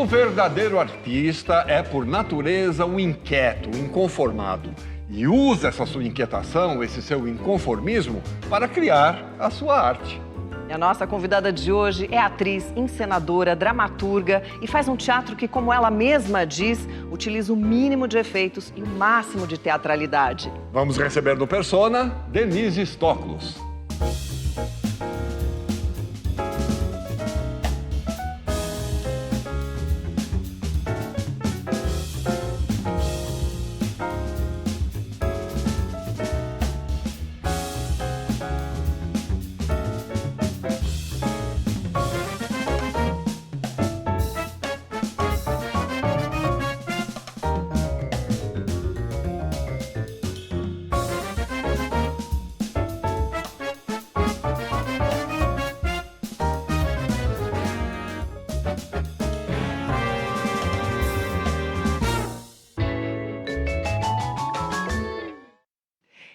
O verdadeiro artista é, por natureza, o inquieto, o inconformado. E usa essa sua inquietação, esse seu inconformismo, para criar a sua arte. E a nossa convidada de hoje é atriz, encenadora, dramaturga e faz um teatro que, como ela mesma diz, utiliza o mínimo de efeitos e o máximo de teatralidade. Vamos receber no Persona, Denise Stoklos.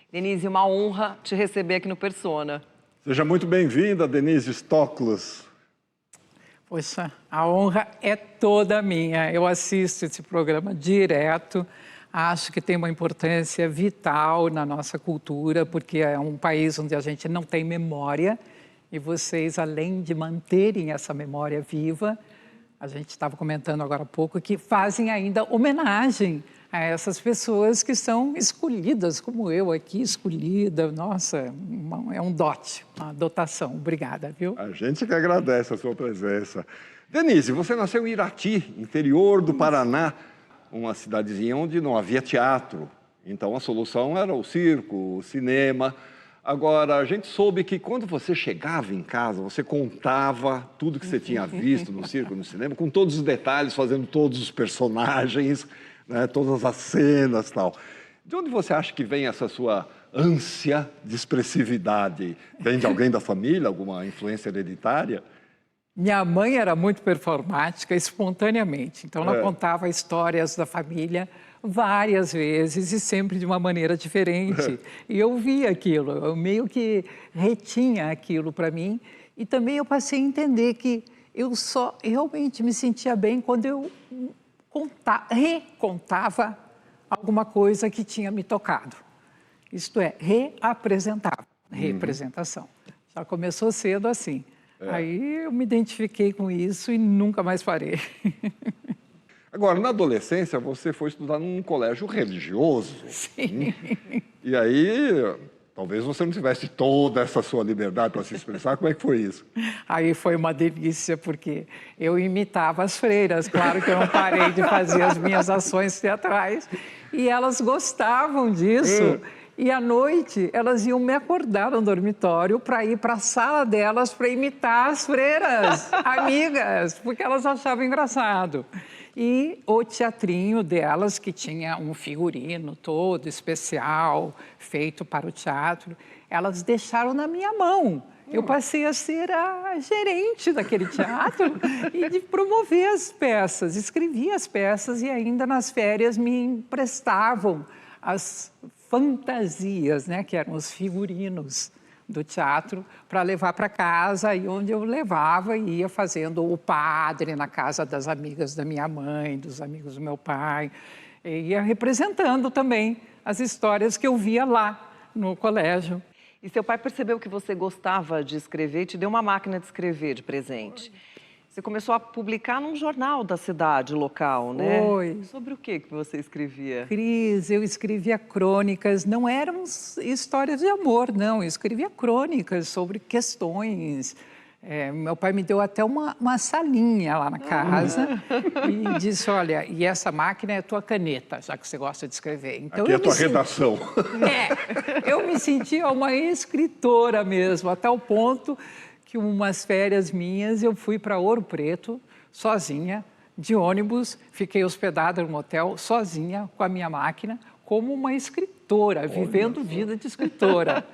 Denise, uma honra te receber aqui no Persona. Seja muito bem-vinda, Denise Stoklos. Poxa, a honra é toda minha. Eu assisto esse programa direto. Acho que tem uma importância vital na nossa cultura, porque é um país onde a gente não tem memória. E vocês, além de manterem essa memória viva, a gente estava comentando agora há pouco, que fazem ainda homenagem a essas pessoas que são escolhidas, como eu aqui, escolhida. Nossa, é um dote, uma dotação. Obrigada, viu? A gente que agradece a sua presença. Denise, você nasceu em Irati, interior do Paraná, uma cidadezinha onde não havia teatro. Então a solução era o circo, o cinema. Agora, a gente soube que quando você chegava em casa, você contava tudo que você tinha visto no circo, no cinema, com todos os detalhes, fazendo todos os personagens, né, todas as cenas e tal. De onde você acha que vem essa sua ânsia de expressividade? Vem de alguém da família, alguma influência hereditária? Minha mãe era muito performática, espontaneamente. Então, ela contava histórias da família várias vezes e sempre de uma maneira diferente. E eu via aquilo, eu meio que retinha aquilo para mim. E também eu passei a entender que eu só realmente me sentia bem quando eu recontava alguma coisa que tinha me tocado. Isto é, reapresentava, representação. Já começou cedo assim. Aí eu me identifiquei com isso e nunca mais parei. Agora, na adolescência, você foi estudar num colégio religioso. Sim. E aí, talvez você não tivesse toda essa sua liberdade para se expressar. Como é que foi isso? Aí foi uma delícia, porque eu imitava as freiras. Claro que eu não parei de fazer as minhas ações teatrais. E elas gostavam disso. E à noite, elas iam me acordar no dormitório para ir para a sala delas para imitar as freiras, amigas, porque elas achavam engraçado. E o teatrinho delas, que tinha um figurino todo especial, feito para o teatro, elas deixaram na minha mão. Eu passei a ser a gerente daquele teatro e de promover as peças. Escrevia as peças e ainda nas férias me emprestavam as fantasias, né, que eram os figurinos do teatro, para levar para casa, e onde eu levava e ia fazendo o padre na casa das amigas da minha mãe, dos amigos do meu pai, e ia representando também as histórias que eu via lá no colégio. E seu pai percebeu que você gostava de escrever e te deu uma máquina de escrever de presente. Você começou a publicar num jornal da cidade local, né? Foi. Sobre o que você escrevia? Cris, eu escrevia crônicas, não eram histórias de amor, não. Eu escrevia crônicas sobre questões. Meu pai me deu até uma salinha lá na casa e disse, olha, e essa máquina é a tua caneta, já que você gosta de escrever. Então, aqui é a tua redação. Eu me sentia uma escritora mesmo, até o ponto que umas férias minhas eu fui para Ouro Preto, sozinha, de ônibus, fiquei hospedada no hotel, sozinha, com a minha máquina, como uma escritora, vivendo vida de escritora.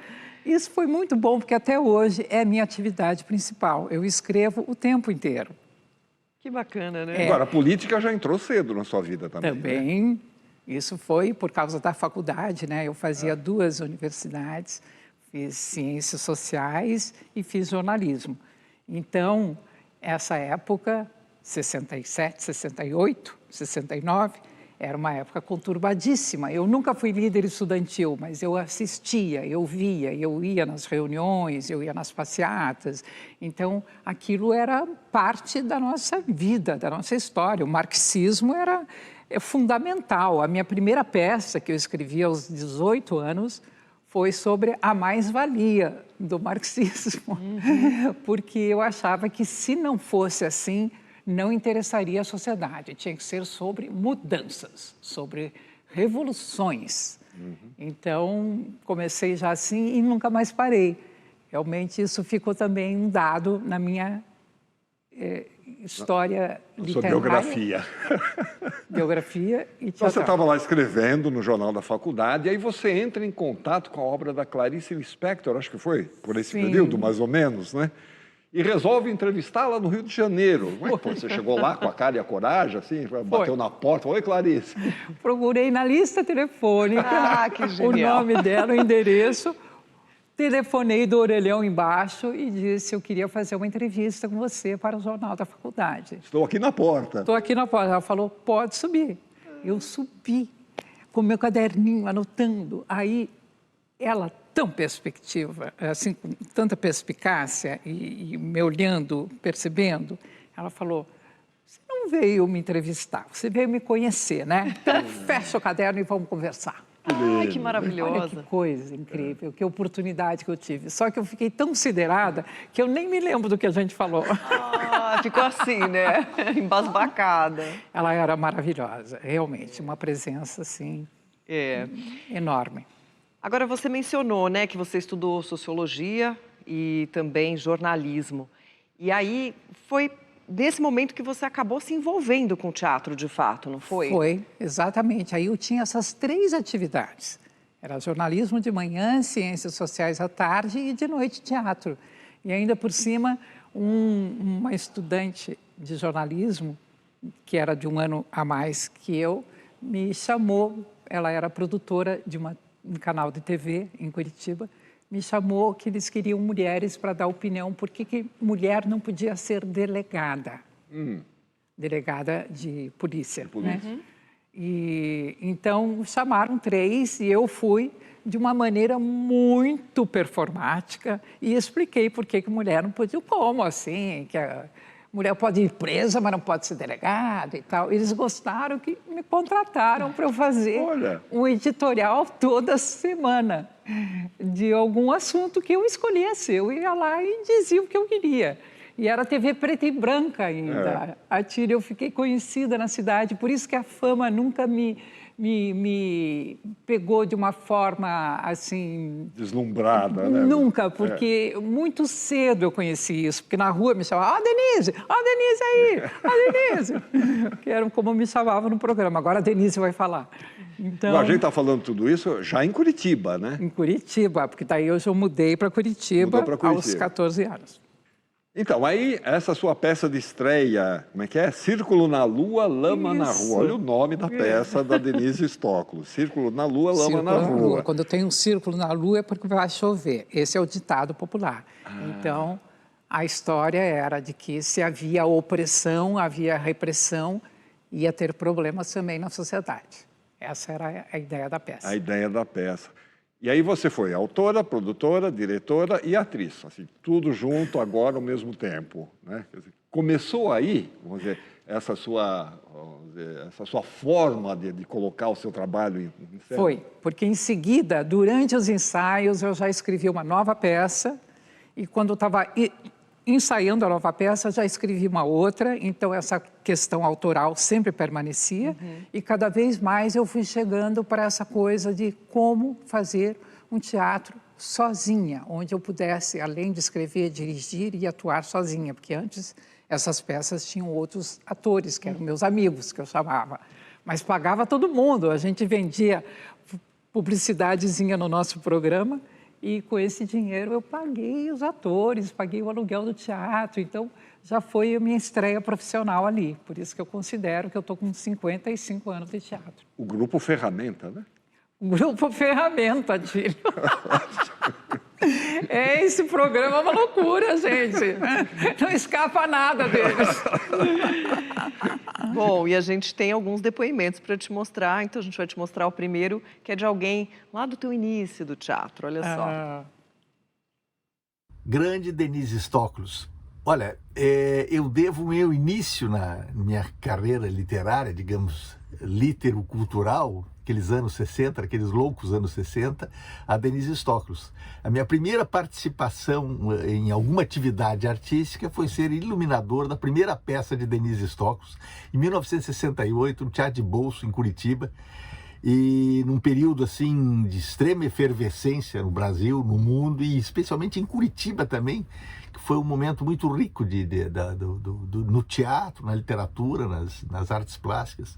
Isso foi muito bom, porque até hoje é a minha atividade principal. Eu escrevo o tempo inteiro. Que bacana, né? Agora, a política já entrou cedo na sua vida também. Também. Né? Isso foi por causa da faculdade, né? Eu fazia 2 universidades, fiz ciências sociais e fiz jornalismo. Então, essa época, 67, 68, 69, era uma época conturbadíssima. Eu nunca fui líder estudantil, mas eu assistia, eu via, eu ia nas reuniões, eu ia nas passeatas. Então, aquilo era parte da nossa vida, da nossa história. O marxismo era fundamental. A minha primeira peça, que eu escrevi aos 18 anos, foi sobre a mais-valia do marxismo. Porque eu achava que, se não fosse assim, não interessaria a sociedade. Tinha que ser sobre mudanças, sobre revoluções. Então, comecei já assim e nunca mais parei. Realmente, isso ficou também um dado na minha história literária. Sua biografia. Biografia e Então, você teatral. estava lá escrevendo no jornal da faculdade, e aí você entra em contato com a obra da Clarice Lispector, acho que foi por esse Sim. período, mais ou menos, né? E resolve entrevistá-la no Rio de Janeiro. Como é que foi? Você chegou lá com a cara e a coragem, assim, bateu na porta, oi, Clarice. Procurei na lista telefônica Que o genial. nome dela, o endereço. Telefonei do orelhão embaixo e disse: eu queria fazer uma entrevista com você para o jornal da faculdade. Estou aqui na porta. Estou aqui na porta. Ela falou: pode subir. Eu subi com meu caderninho, anotando. Aí, ela, tão perspectiva, assim, com tanta perspicácia e me olhando, percebendo, ela falou: você não veio me entrevistar, você veio me conhecer, né? Então, fecha o caderno e vamos conversar. Ai, que Olha maravilhosa. que coisa incrível, que oportunidade que eu tive. Só que eu fiquei tão siderada que eu nem me lembro do que a gente falou. Ficou assim, né? Embasbacada. Ela era maravilhosa, realmente, uma presença, assim, enorme. Agora, você mencionou, né, que você estudou sociologia e também jornalismo. E aí, foi nesse momento que você acabou se envolvendo com o teatro, de fato, não foi? Foi, exatamente. Aí eu tinha essas 3 atividades. Era jornalismo de manhã, ciências sociais à tarde e de noite teatro. E ainda por cima, uma estudante de jornalismo, que era de um ano a mais que eu, me chamou, ela era produtora de um canal de TV em Curitiba, me chamou que eles queriam mulheres para dar opinião por que mulher não podia ser delegada. Delegada de polícia. Né? E, então, chamaram 3 e eu fui de uma maneira muito performática e expliquei por que mulher não podia. Como assim? Que a mulher pode ir presa, mas não pode ser delegada e tal. Eles gostaram, que me contrataram para eu fazer um editorial toda semana de algum assunto que eu escolhesse. Eu ia lá e dizia o que eu queria. E era TV preta e branca ainda. Eu fiquei conhecida na cidade, por isso que a fama nunca me pegou de uma forma assim... Deslumbrada, né? Nunca, porque muito cedo eu conheci isso, porque na rua me chamavam: Denise aí, Denise. Que era como me chamavam no programa. Agora a Denise vai falar. Então, A gente está falando tudo isso já em Curitiba, né? em Curitiba, porque daí hoje eu mudei para Curitiba, aos 14 anos. Então, aí, essa sua peça de estreia, como é que é? Círculo na Lua, Lama na Rua. Olha o nome da peça da Denise Stoklow. Círculo na Lua, Lama na Rua. Quando eu tenho um círculo na lua é porque vai chover. Esse é o ditado popular. Então, a história era de que se havia opressão, havia repressão, ia ter problemas também na sociedade. Essa era a ideia da peça. A ideia da peça. E aí você foi autora, produtora, diretora e atriz, assim, tudo junto agora ao mesmo tempo, né? Quer dizer, começou aí, vamos dizer, essa sua forma de colocar o seu trabalho em cena? Foi, porque em seguida, durante os ensaios, eu já escrevi uma nova peça e quando eu estava ensaiando a nova peça, já escrevi uma outra, então essa questão autoral sempre permanecia e cada vez mais eu fui chegando para essa coisa de como fazer um teatro sozinha, onde eu pudesse, além de escrever, dirigir e atuar sozinha, porque antes essas peças tinham outros atores, que eram meus amigos, que eu chamava, mas pagava todo mundo, a gente vendia publicidadezinha no nosso programa. E com esse dinheiro eu paguei os atores, paguei o aluguel do teatro. Então, já foi a minha estreia profissional ali. Por isso que eu considero que eu estou com 55 anos de teatro. O Grupo Ferramenta, né? O Grupo Ferramenta, Tílio. Esse programa é uma loucura, gente. Não escapa nada deles. Bom, e a gente tem alguns depoimentos para te mostrar, então a gente vai te mostrar o primeiro, que é de alguém lá do teu início do teatro, olha só. Grande Denise Stoklos. Olha, eu devo o meu início na minha carreira literária, digamos, litero-cultural, aqueles anos 60, aqueles loucos anos 60, a Denise Stoklos. A minha primeira participação em alguma atividade artística foi ser iluminador da primeira peça de Denise Stoklos, em 1968, no Teatro de Bolso, em Curitiba, e num período assim de extrema efervescência no Brasil, no mundo e especialmente em Curitiba também, que foi um momento muito rico no teatro, na literatura, nas artes plásticas.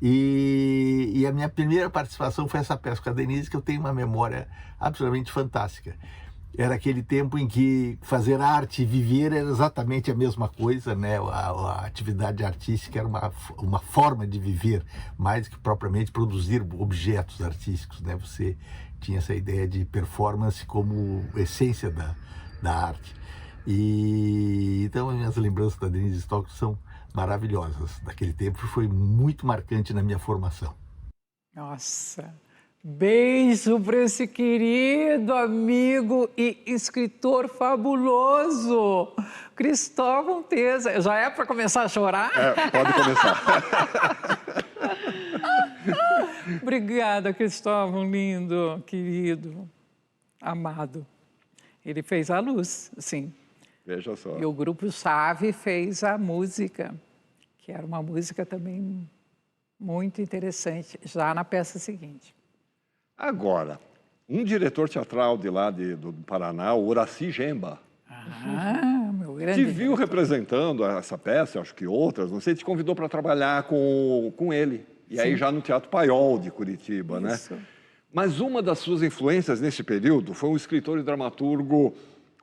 E a minha primeira participação foi essa peça com a Denise, que eu tenho uma memória absolutamente fantástica. Era aquele tempo em que fazer arte e viver era exatamente a mesma coisa, né? A atividade artística era uma forma de viver, mais que propriamente produzir objetos artísticos, né? Você tinha essa ideia de performance como essência da arte. E então as minhas lembranças da Denise Stoklos são maravilhosas. Daquele tempo foi muito marcante na minha formação. Nossa, beijo para esse querido amigo e escritor fabuloso, Cristóvão Teza. Já é para começar a chorar? Pode começar. Obrigada, Cristóvão, lindo, querido, amado. Ele fez a luz, sim. Veja só. E o Grupo Chave fez a música, que era uma música também muito interessante, já na peça seguinte. Agora, um diretor teatral de lá do Paraná, o Horaci Gemba, Meu grande te viu representando essa peça, acho que outras, não sei, te convidou para trabalhar com ele. E aí já no Teatro Paiol de Curitiba, Isso. né? Mas uma das suas influências nesse período foi o escritor e dramaturgo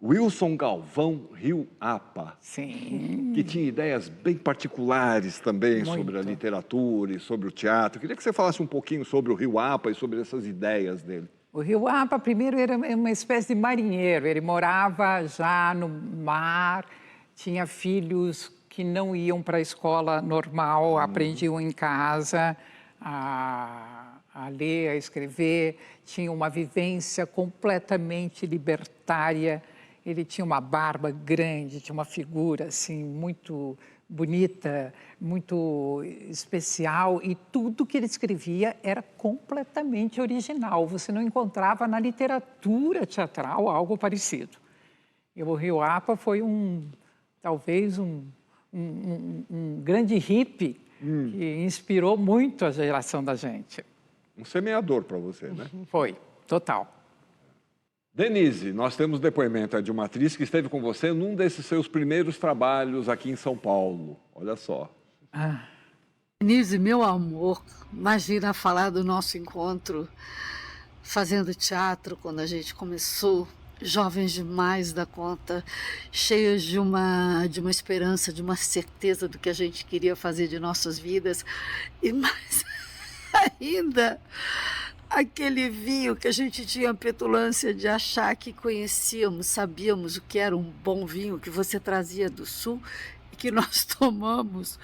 Wilson Galvão Rio Apa, Sim. que tinha ideias bem particulares também Muito. sobre a literatura e sobre o teatro. Queria que você falasse um pouquinho sobre o Rio Apa e sobre essas ideias dele. O Rio Apa, primeiro, era uma espécie de marinheiro. Ele morava já no mar, tinha filhos que não iam para a escola normal, aprendiam em casa a ler, a escrever, tinha uma vivência completamente libertária. Ele tinha uma barba grande, tinha uma figura assim muito bonita, muito especial, e tudo que ele escrevia era completamente original. Você não encontrava na literatura teatral algo parecido. E o Rio Apa foi talvez um grande hippie que inspirou muito a geração da gente. Um semeador para você, né? Foi, total. Denise, nós temos depoimento de uma atriz que esteve com você num desses seus primeiros trabalhos aqui em São Paulo. Olha só. Denise, meu amor, imagina falar do nosso encontro fazendo teatro quando a gente começou, jovens demais da conta, cheios de uma esperança, de uma certeza do que a gente queria fazer de nossas vidas. E mais ainda, aquele vinho que a gente tinha a petulância de achar que conhecíamos, sabíamos o que era um bom vinho que você trazia do sul e que nós tomamos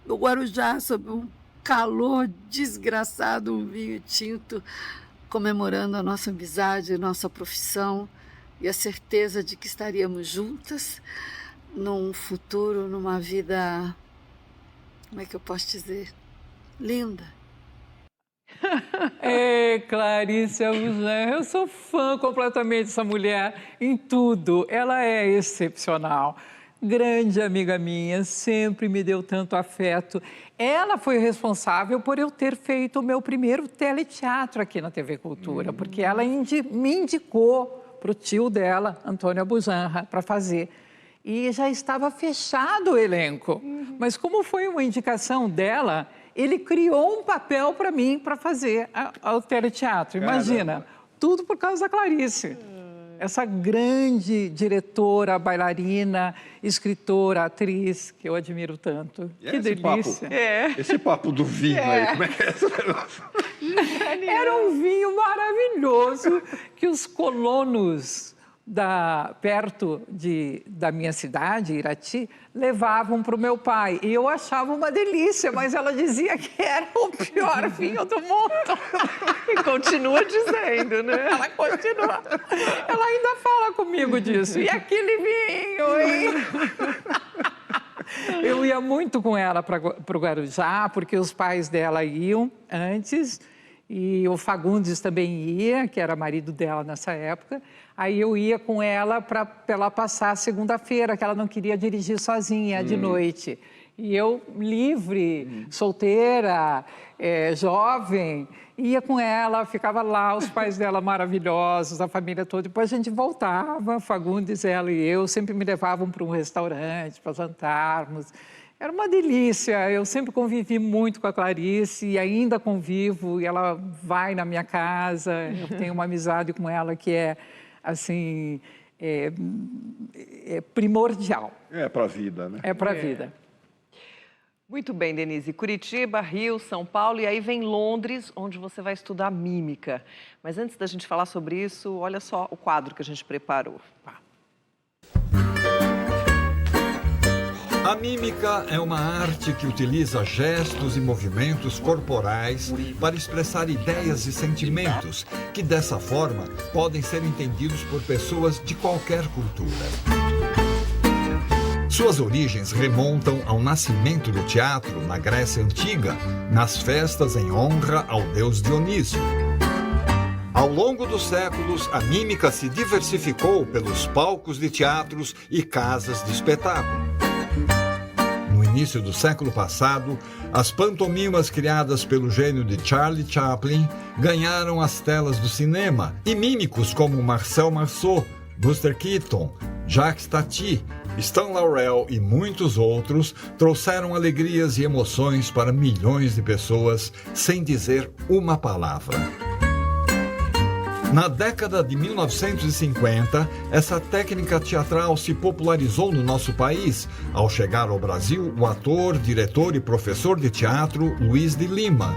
no Guarujá sob um calor desgraçado, um vinho tinto, comemorando a nossa amizade, a nossa profissão e a certeza de que estaríamos juntas num futuro, numa vida, como é que eu posso dizer, linda. Clarice Abujan, eu sou fã completamente dessa mulher em tudo. Ela é excepcional. Grande amiga minha, sempre me deu tanto afeto. Ela foi responsável por eu ter feito o meu primeiro teleteatro aqui na TV Cultura, porque ela me indicou para o tio dela, Antônio Abujanra, para fazer. E já estava fechado o elenco. Mas como foi uma indicação dela, ele criou um papel para mim para fazer o teleteatro. Imagina, Caramba. tudo por causa da Clarice. Essa grande diretora, bailarina, escritora, atriz, que eu admiro tanto. E Que esse delícia. papo, esse papo do vinho aí, como é que é esse negócio? Era um vinho maravilhoso que os colonos perto da minha cidade, Irati, levavam para o meu pai. E eu achava uma delícia, mas ela dizia que era o pior vinho do mundo. E continua dizendo, né? Ela continua. Ela ainda fala comigo disso. E aquele vinho, hein? Eu ia muito com ela para o Guarujá, porque os pais dela iam antes, e o Fagundes também ia, que era marido dela nessa época. Aí eu ia com ela para ela passar a segunda-feira, que ela não queria dirigir sozinha de noite. E eu, livre, solteira, jovem, ia com ela, ficava lá, os pais dela maravilhosos, a família toda. Depois a gente voltava, Fagundes, ela e eu, sempre me levavam para um restaurante, para jantarmos. Era uma delícia, eu sempre convivi muito com a Clarice e ainda convivo, e ela vai na minha casa, eu tenho uma amizade com ela que é, assim, primordial. É para a vida, né? É para a vida. Muito bem, Denise. Curitiba, Rio, São Paulo e aí vem Londres, onde você vai estudar mímica. Mas antes da gente falar sobre isso, olha só o quadro que a gente preparou. A mímica é uma arte que utiliza gestos e movimentos corporais para expressar ideias e sentimentos, que dessa forma podem ser entendidos por pessoas de qualquer cultura. Suas origens remontam ao nascimento do teatro na Grécia Antiga, nas festas em honra ao deus Dionísio. Ao longo dos séculos, a mímica se diversificou pelos palcos de teatros e casas de espetáculo. No início do século passado, as pantomimas criadas pelo gênio de Charlie Chaplin ganharam as telas do cinema e mímicos como Marcel Marceau, Buster Keaton, Jacques Tati, Stan Laurel e muitos outros trouxeram alegrias e emoções para milhões de pessoas sem dizer uma palavra. Na década de 1950, essa técnica teatral se popularizou no nosso país, ao chegar ao Brasil o ator, diretor e professor de teatro Luiz de Lima.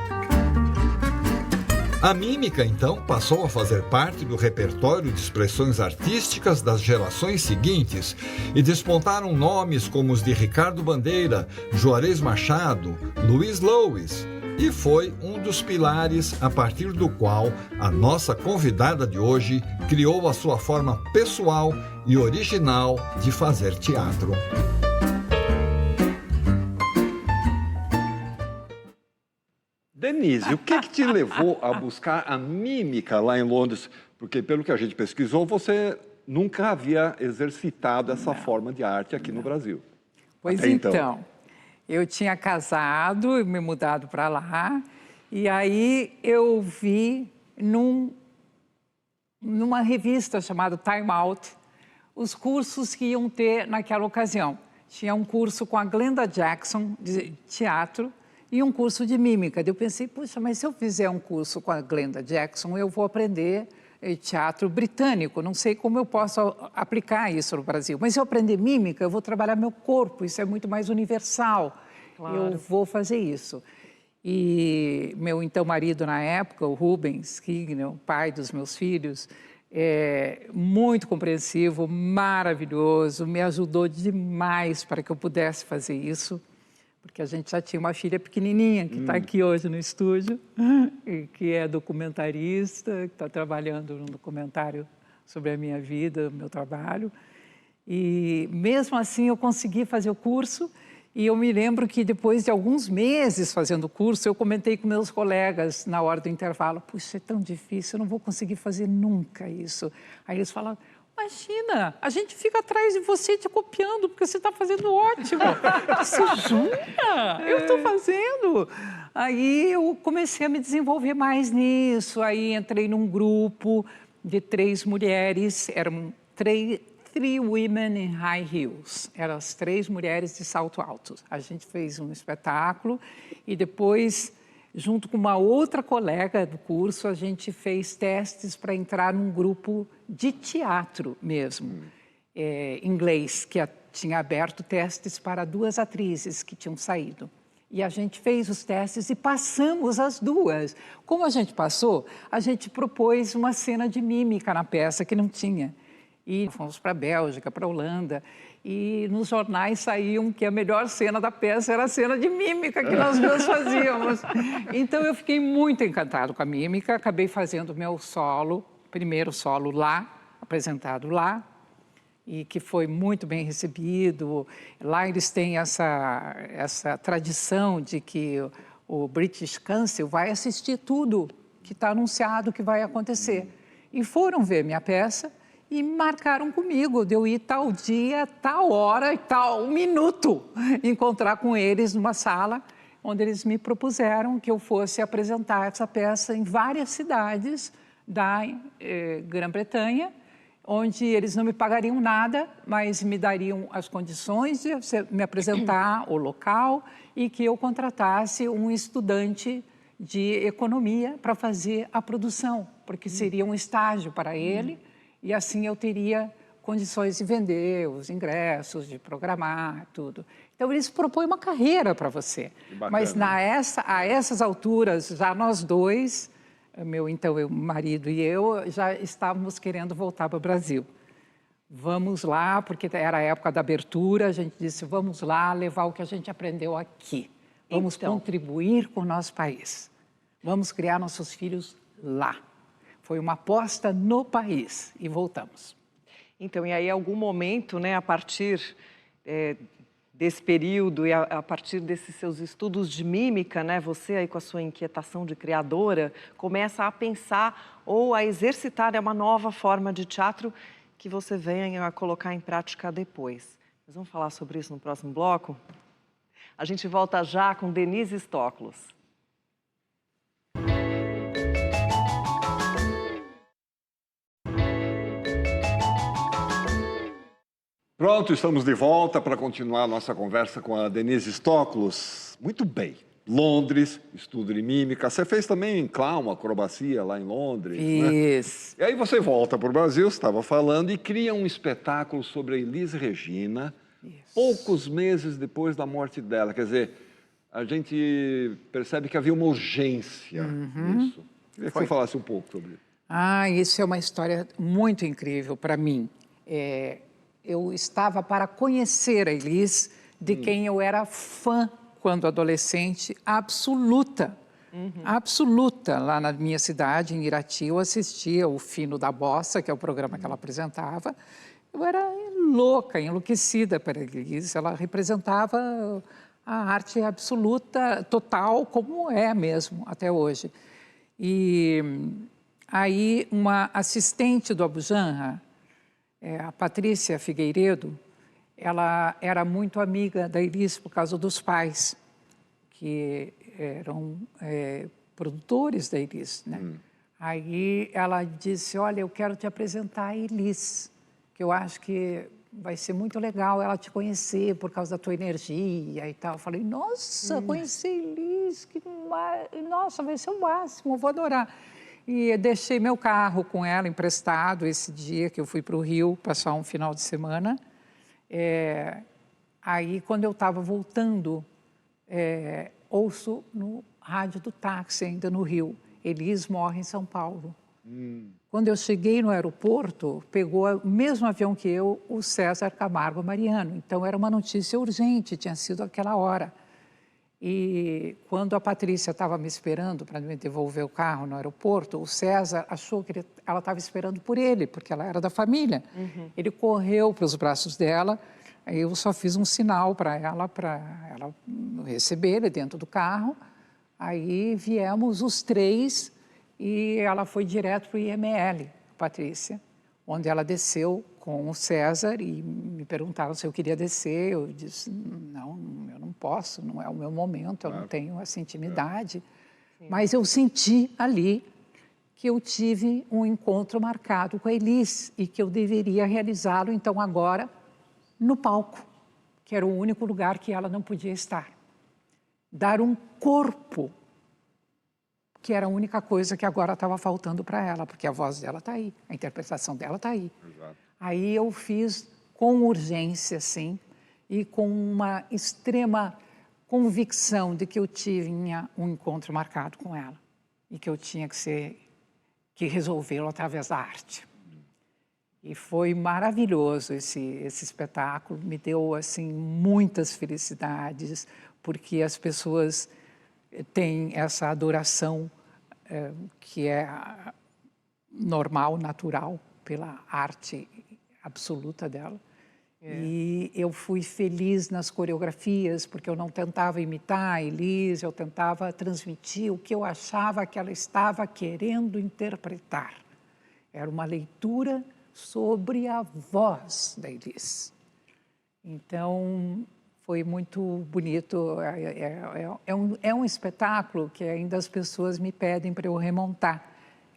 A mímica, então, passou a fazer parte do repertório de expressões artísticas das gerações seguintes e despontaram nomes como os de Ricardo Bandeira, Juarez Machado, Luiz Louis. E foi um dos pilares a partir do qual a nossa convidada de hoje criou a sua forma pessoal e original de fazer teatro. Denise, o que te levou a buscar a mímica lá em Londres? Porque, pelo que a gente pesquisou, você nunca havia exercitado essa forma de arte aqui no Brasil. Pois então, eu tinha casado e me mudado para lá, e aí eu vi numa revista chamada Time Out os cursos que iam ter naquela ocasião. Tinha um curso com a Glenda Jackson de teatro e um curso de mímica. Eu pensei, puxa, mas se eu fizer um curso com a Glenda Jackson, eu vou aprender teatro britânico, não sei como eu posso aplicar isso no Brasil. Mas se eu aprender mímica, eu vou trabalhar meu corpo, isso é muito mais universal. Claro. Eu vou fazer isso. E meu então marido na época, o Rubens Kigne, o pai dos meus filhos, muito compreensivo, maravilhoso, me ajudou demais para que eu pudesse fazer isso. Porque a gente já tinha uma filha pequenininha, que está aqui hoje no estúdio, e que é documentarista, que está trabalhando num documentário sobre a minha vida, o meu trabalho. E, mesmo assim, eu consegui fazer o curso, e eu me lembro que, depois de alguns meses fazendo o curso, eu comentei com meus colegas, na hora do intervalo, puxa, é tão difícil, eu não vou conseguir fazer nunca isso. Aí eles falaram, imagina, a gente fica atrás de você te copiando, porque você está fazendo ótimo. Você jura? Eu estou fazendo. Aí eu comecei a me desenvolver mais nisso, aí entrei num grupo de 3 mulheres, eram three women in high heels, eram as 3 mulheres de salto alto. A gente fez um espetáculo e depois, junto com uma outra colega do curso, a gente fez testes para entrar num grupo de teatro mesmo, inglês, que tinha aberto testes para 2 atrizes que tinham saído. E a gente fez os testes e passamos as 2. Como a gente passou, a gente propôs uma cena de mímica na peça que não tinha. E fomos para a Bélgica, para a Holanda, e nos jornais saíam que a melhor cena da peça era a cena de mímica que nós duas fazíamos. Então eu fiquei muito encantado com a mímica, acabei fazendo meu solo, primeiro solo lá, apresentado lá, e que foi muito bem recebido. Lá eles têm essa tradição de que o British Council vai assistir tudo que está anunciado que vai acontecer. E foram ver minha peça e marcaram comigo de eu ir tal dia, tal hora e tal minuto encontrar com eles numa sala onde eles me propuseram que eu fosse apresentar essa peça em várias cidades da Grã-Bretanha, onde eles não me pagariam nada, mas me dariam as condições de me apresentar o local e que eu contratasse um estudante de economia para fazer a produção, porque seria um estágio para ele e assim eu teria condições de vender os ingressos, de programar, tudo. Então, eles propõem uma carreira para você. Mas a essas alturas, já nós dois, meu marido e eu, já estávamos querendo voltar para o Brasil. Vamos lá, porque era a época da abertura, a gente disse, vamos lá levar o que a gente aprendeu aqui. Vamos contribuir com o nosso país. Vamos criar nossos filhos lá. Foi uma aposta no país e voltamos. Então, e aí, em algum momento, né, a partir desse período e a partir desses seus estudos de mímica, né, você aí com a sua inquietação de criadora, começa a pensar ou a exercitar uma nova forma de teatro que você venha a colocar em prática depois. Nós vamos falar sobre isso no próximo bloco? A gente volta já com Denise Stoklos. Pronto, estamos de volta para continuar a nossa conversa com a Denise Stoklos. Muito bem. Londres, estudo de mímica. Você fez também clown, acrobacia lá em Londres, Isso. né? E aí você volta para o Brasil, estava falando, e cria um espetáculo sobre a Elis Regina, poucos meses depois da morte dela. Quer dizer, a gente percebe que havia uma urgência nisso. Queria que você falasse um pouco sobre isso. Isso é uma história muito incrível para mim. Eu estava para conhecer a Elis, de quem eu era fã quando adolescente, absoluta. Absoluta. Lá na minha cidade, em Irati, eu assistia o Fino da Bossa, que é o programa que ela apresentava. Eu era louca, enlouquecida pela Elis. Ela representava a arte absoluta, total, como é mesmo até hoje. E aí uma assistente do Abujamra, a Patrícia Figueiredo, ela era muito amiga da Elis por causa dos pais, que eram produtores da Elis, né? Aí ela disse, olha, eu quero te apresentar a Elis, que eu acho que vai ser muito legal ela te conhecer por causa da tua energia e tal. Eu falei, nossa, conhecer a Elis, nossa, vai ser o máximo, eu vou adorar. E deixei meu carro com ela emprestado esse dia que eu fui para o Rio passar um final de semana. Aí, quando eu estava voltando, ouço no rádio do táxi, ainda no Rio, Elis morre em São Paulo. Quando eu cheguei no aeroporto, pegou o mesmo avião que eu, o César Camargo Mariano. Então, era uma notícia urgente, tinha sido aquela hora. E quando a Patrícia estava me esperando para me devolver o carro no aeroporto, o César achou que ela estava esperando por ele, porque ela era da família. Ele correu para os braços dela, aí eu só fiz um sinal para ela receber ele dentro do carro. Aí viemos os três e ela foi direto para o IML, Patrícia, onde ela desceu com o César e me perguntaram se eu queria descer. Eu disse, não, eu não posso, não é o meu momento, eu não tenho essa intimidade. Mas eu senti ali que eu tive um encontro marcado com a Elis e que eu deveria realizá-lo, então, agora, no palco, que era o único lugar que ela não podia estar. Dar um corpo, que era a única coisa que agora estava faltando para ela, porque a voz dela está aí, a interpretação dela está aí. Exato. Aí eu fiz com urgência, sim, e com uma extrema convicção de que eu tinha um encontro marcado com ela e que eu tinha que resolvê-lo através da arte. E foi maravilhoso esse espetáculo, me deu assim muitas felicidades, porque as pessoas têm essa adoração que é normal, natural, pela arte absoluta dela. E eu fui feliz nas coreografias, porque eu não tentava imitar a Elis, eu tentava transmitir o que eu achava que ela estava querendo interpretar. Era uma leitura sobre a voz da Elis. Então, foi muito bonito. É um espetáculo que ainda as pessoas me pedem para eu remontar.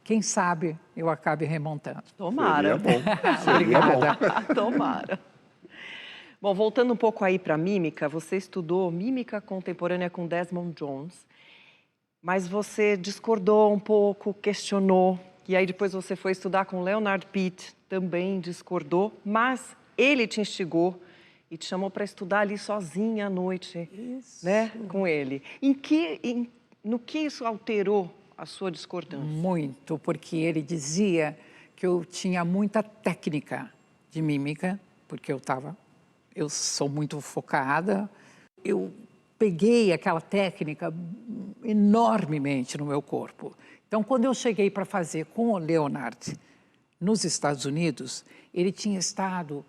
Quem sabe eu acabe remontando. Tomara. Seria bom. Obrigada. Tomara. Bom, voltando um pouco aí para a mímica, você estudou mímica contemporânea com Desmond Jones, mas você discordou um pouco, questionou, e aí depois você foi estudar com Leonard Pitt, também discordou, mas ele te instigou e te chamou para estudar ali sozinha à noite, né, com ele. No que isso alterou a sua discordância? Muito, porque ele dizia que eu tinha muita técnica de mímica, porque eu sou muito focada. Eu peguei aquela técnica enormemente no meu corpo. Então, quando eu cheguei para fazer com o Leonard nos Estados Unidos, ele tinha estado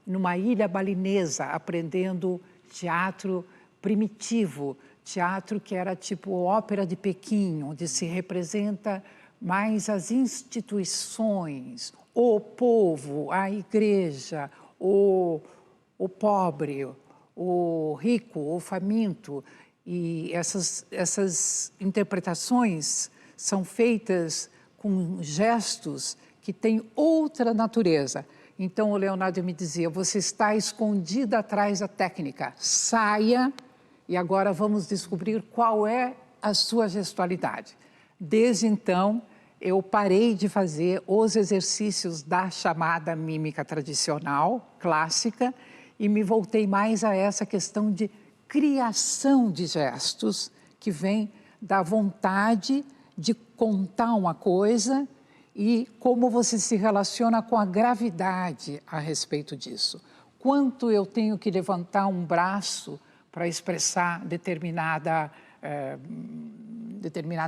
numa ilha balinesa aprendendo teatro primitivo, teatro que era tipo ópera de Pequim, onde se representa mais as instituições, o povo, a igreja, o pobre, o rico, o faminto. E essas interpretações são feitas com gestos que têm outra natureza. Então, o Leonardo me dizia, você está escondida atrás da técnica, saia e agora vamos descobrir qual é a sua gestualidade. Desde então, eu parei de fazer os exercícios da chamada mímica tradicional, clássica, e me voltei mais a essa questão de criação de gestos, que vem da vontade de contar uma coisa e como você se relaciona com a gravidade a respeito disso. Quanto eu tenho que levantar um braço para expressar determinada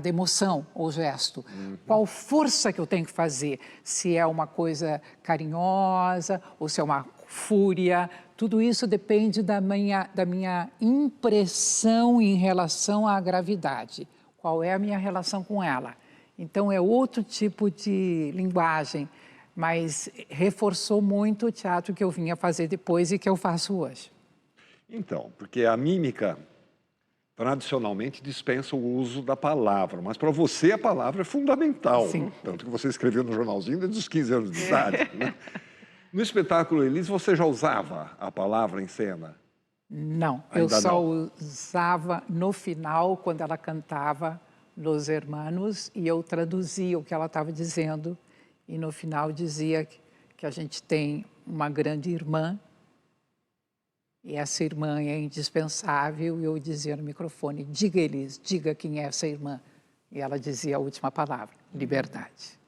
emoção ou gesto. Qual força que eu tenho que fazer? Se é uma coisa carinhosa ou se é uma fúria. Tudo isso depende da minha impressão em relação à gravidade. Qual é a minha relação com ela? Então, é outro tipo de linguagem, mas reforçou muito o teatro que eu vinha fazer depois e que eu faço hoje. Então, porque a mímica tradicionalmente dispensa o uso da palavra, mas para você a palavra é fundamental. Sim. Tanto que você escreveu no jornalzinho desde os 15 anos de idade. Né? No espetáculo Elis, você já usava a palavra em cena? Não, Ainda eu só não. usava no final, quando ela cantava Los Hermanos, e eu traduzia o que ela estava dizendo, e no final dizia que a gente tem uma grande irmã, e essa irmã é indispensável, e eu dizia no microfone, diga Elis, diga quem é essa irmã. E ela dizia a última palavra, liberdade.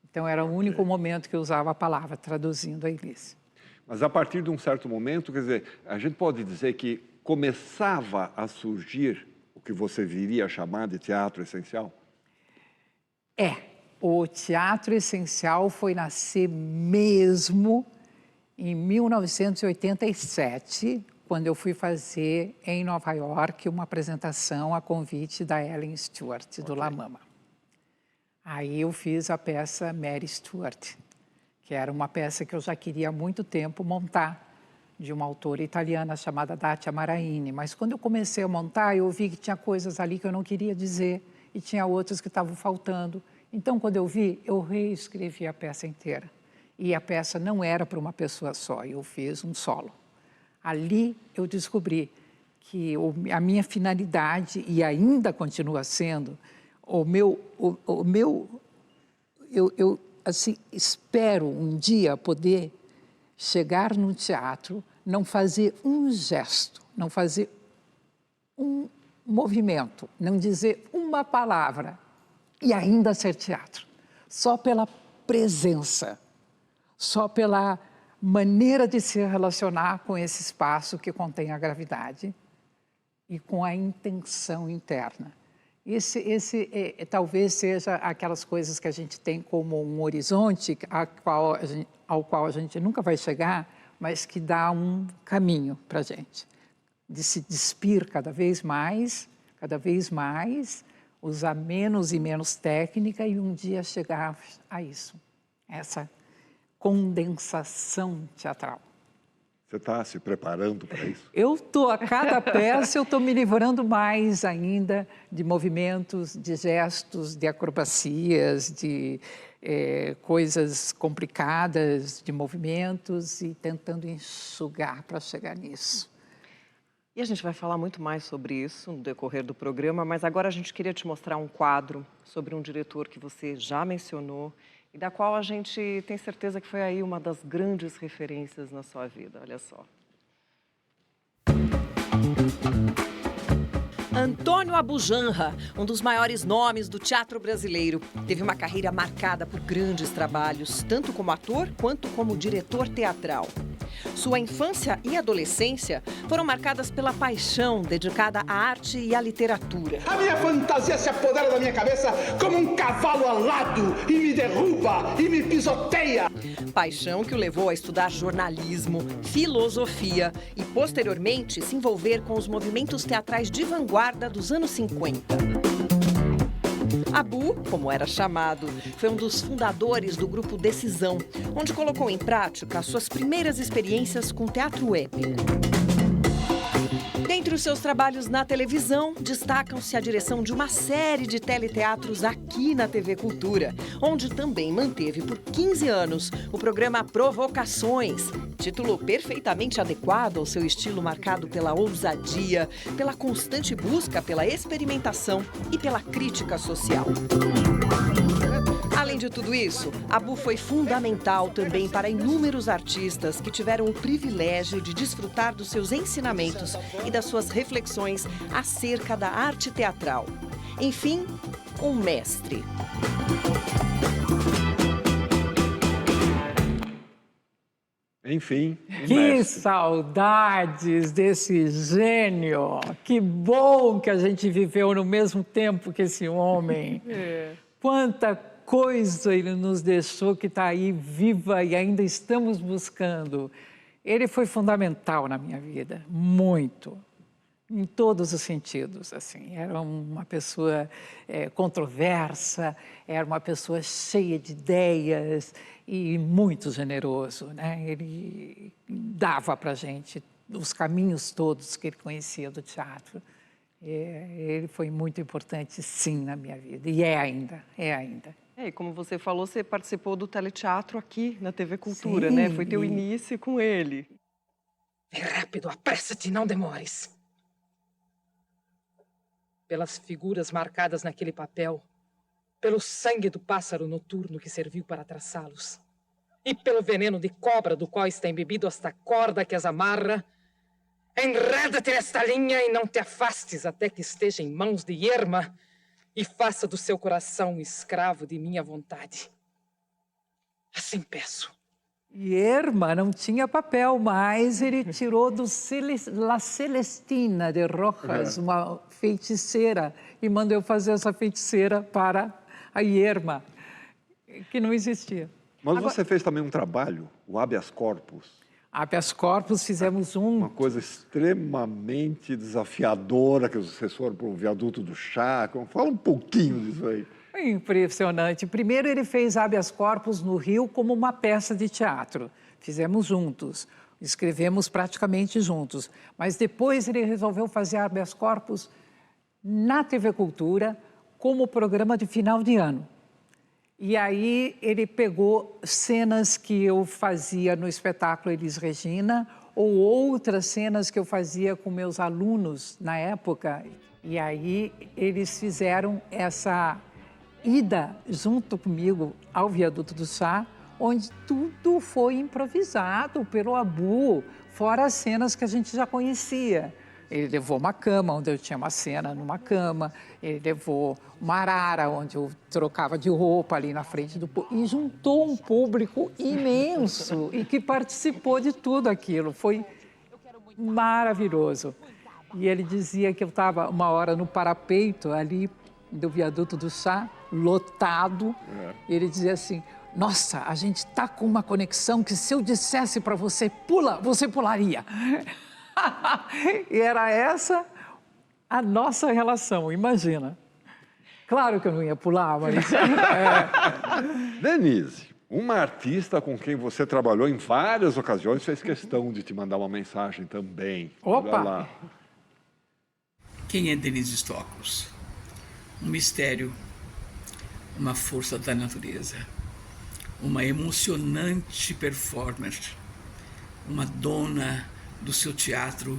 Então era o único momento que eu usava a palavra, traduzindo a Elis. Mas a partir de um certo momento, quer dizer, a gente pode dizer que começava a surgir o que você viria a chamar de teatro essencial? O teatro essencial foi nascer mesmo em 1987, quando eu fui fazer em Nova York uma apresentação a convite da Ellen Stewart, do La Mama. Aí eu fiz a peça Mary Stuart, que era uma peça que eu já queria há muito tempo montar, de uma autora italiana chamada Dacia Maraini. Mas quando eu comecei a montar, eu vi que tinha coisas ali que eu não queria dizer e tinha outras que estavam faltando. Então, quando eu vi, eu reescrevi a peça inteira. E a peça não era para uma pessoa só, eu fiz um solo. Ali eu descobri que a minha finalidade, e ainda continua sendo, eu assim, espero um dia poder chegar num teatro, não fazer um gesto, não fazer um movimento, não dizer uma palavra e ainda ser teatro. Só pela presença só pela maneira de se relacionar com esse espaço que contém a gravidade e com a intenção interna. Esse talvez seja aquelas coisas que a gente tem como um horizonte ao qual a gente nunca vai chegar, mas que dá um caminho para a gente, de se despir cada vez mais, usar menos e menos técnica e um dia chegar a isso, essa condensação teatral. Você está se preparando para isso? Eu estou, a cada peça, eu estou me livrando mais ainda de movimentos, de gestos, de acrobacias, de coisas complicadas, de movimentos e tentando enxugar para chegar nisso. E a gente vai falar muito mais sobre isso no decorrer do programa, mas agora a gente queria te mostrar um quadro sobre um diretor que você já mencionou e da qual a gente tem certeza que foi aí uma das grandes referências na sua vida. Olha só. Antônio Abujanra, um dos maiores nomes do teatro brasileiro, teve uma carreira marcada por grandes trabalhos, tanto como ator quanto como diretor teatral. Sua infância e adolescência foram marcadas pela paixão dedicada à arte e à literatura. A minha fantasia se apodera da minha cabeça como um cavalo alado e me derruba e me pisoteia. Paixão que o levou a estudar jornalismo, filosofia e, posteriormente, se envolver com os movimentos teatrais de vanguarda dos anos 50. Abu, como era chamado, foi um dos fundadores do grupo Decisão, onde colocou em prática suas primeiras experiências com teatro épico. Dentre os seus trabalhos na televisão, destacam-se a direção de uma série de teleteatros aqui na TV Cultura, onde também manteve por 15 anos o programa Provocações, título perfeitamente adequado ao seu estilo marcado pela ousadia, pela constante busca pela experimentação e pela crítica social. Além de tudo isso, Abu foi fundamental também para inúmeros artistas que tiveram o privilégio de desfrutar dos seus ensinamentos e das suas reflexões acerca da arte teatral. Enfim, um mestre. Enfim, Que mestre. saudades desse gênio! Que bom que a gente viveu no mesmo tempo que esse homem. Quanta coisa ele nos deixou que está aí viva e ainda estamos buscando. Ele foi fundamental na minha vida, muito, em todos os sentidos. Assim, era uma pessoa controversa, era uma pessoa cheia de ideias e muito generoso, né? Ele dava para a gente os caminhos todos que ele conhecia do teatro. Ele foi muito importante, sim, na minha vida, e é ainda. E como você falou, você participou do teleteatro aqui na TV Cultura, Sim, né? Foi teu início com ele. Vem rápido, apressa-te, não demores. Pelas figuras marcadas naquele papel, pelo sangue do pássaro noturno que serviu para traçá-los, e pelo veneno de cobra do qual está embebido esta corda que as amarra, enreda-te nesta linha e não te afastes até que esteja em mãos de Yerma e faça do seu coração um escravo de minha vontade. Assim peço. Yerma não tinha papel, mas ele tirou do La Celestina de Rojas, uma feiticeira, e mandou eu fazer essa feiticeira para a Yerma, que não existia. Mas você fez também um trabalho, o habeas corpus. Habeas corpus fizemos Uma coisa extremamente desafiadora, que vocês foram para o viaduto do chá. Fala um pouquinho disso aí. Impressionante. Primeiro ele fez habeas corpus no Rio como uma peça de teatro. Fizemos juntos, escrevemos praticamente juntos. Mas depois ele resolveu fazer habeas corpus na TV Cultura como programa de final de ano. E aí ele pegou cenas que eu fazia no espetáculo Elis Regina ou outras cenas que eu fazia com meus alunos na época. E aí eles fizeram essa ida junto comigo ao Viaduto do Chá, onde tudo foi improvisado pelo Abu, fora as cenas que a gente já conhecia. Ele levou uma cama, onde eu tinha uma cena numa cama. Ele levou uma arara, onde eu trocava de roupa ali na frente do público. E juntou um público imenso e que participou de tudo aquilo. Foi maravilhoso. E ele dizia que eu estava uma hora no parapeito ali do viaduto do Chá, lotado. Ele dizia assim: nossa, a gente está com uma conexão que se eu dissesse para você, pula, você pularia. E era essa a nossa relação, imagina. Claro que eu não ia pular, mas... Denise, uma artista com quem você trabalhou em várias ocasiões fez questão de te mandar uma mensagem também. Opa! Olha lá. Quem é Denise Stoklos? Um mistério, uma força da natureza, uma emocionante performer, uma dona do seu teatro,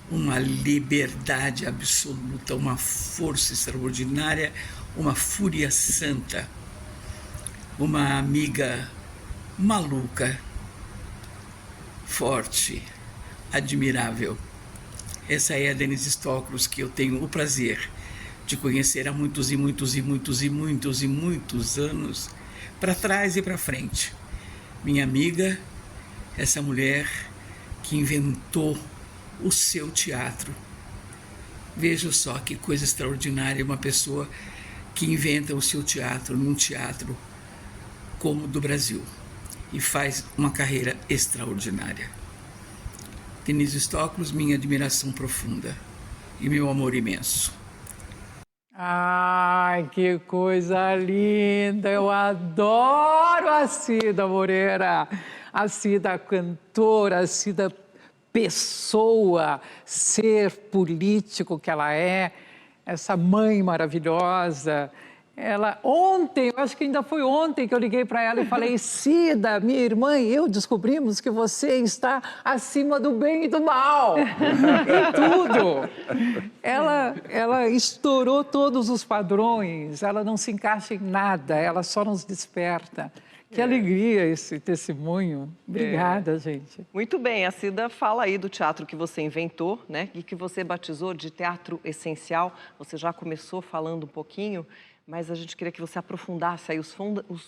uma liberdade absoluta, uma força extraordinária, uma fúria santa, uma amiga maluca, forte, admirável. Essa é a Denise Stoklos que eu tenho o prazer de conhecer há muitos e muitos e muitos e muitos e muitos anos, para trás e para frente. Minha amiga, essa mulher que inventou o seu teatro. Veja só que coisa extraordinária, uma pessoa que inventa o seu teatro num teatro como o do Brasil e faz uma carreira extraordinária. Denise Stoklos, minha admiração profunda e meu amor imenso. Ai, que coisa linda! Eu adoro a Cida Moreira. A Cida cantora, a Cida pessoa, ser político que ela é, essa mãe maravilhosa. Ela, ontem, eu acho que ainda foi ontem que eu liguei para ela e falei: Cida, minha irmã e eu descobrimos que você está acima do bem e do mal, em tudo. Ela estourou todos os padrões, ela não se encaixa em nada, ela só nos desperta. Que alegria esse testemunho. Obrigada, gente. Muito bem, a Cida fala aí do teatro que você inventou, né? E que você batizou de teatro essencial. Você já começou falando um pouquinho, mas a gente queria que você aprofundasse aí os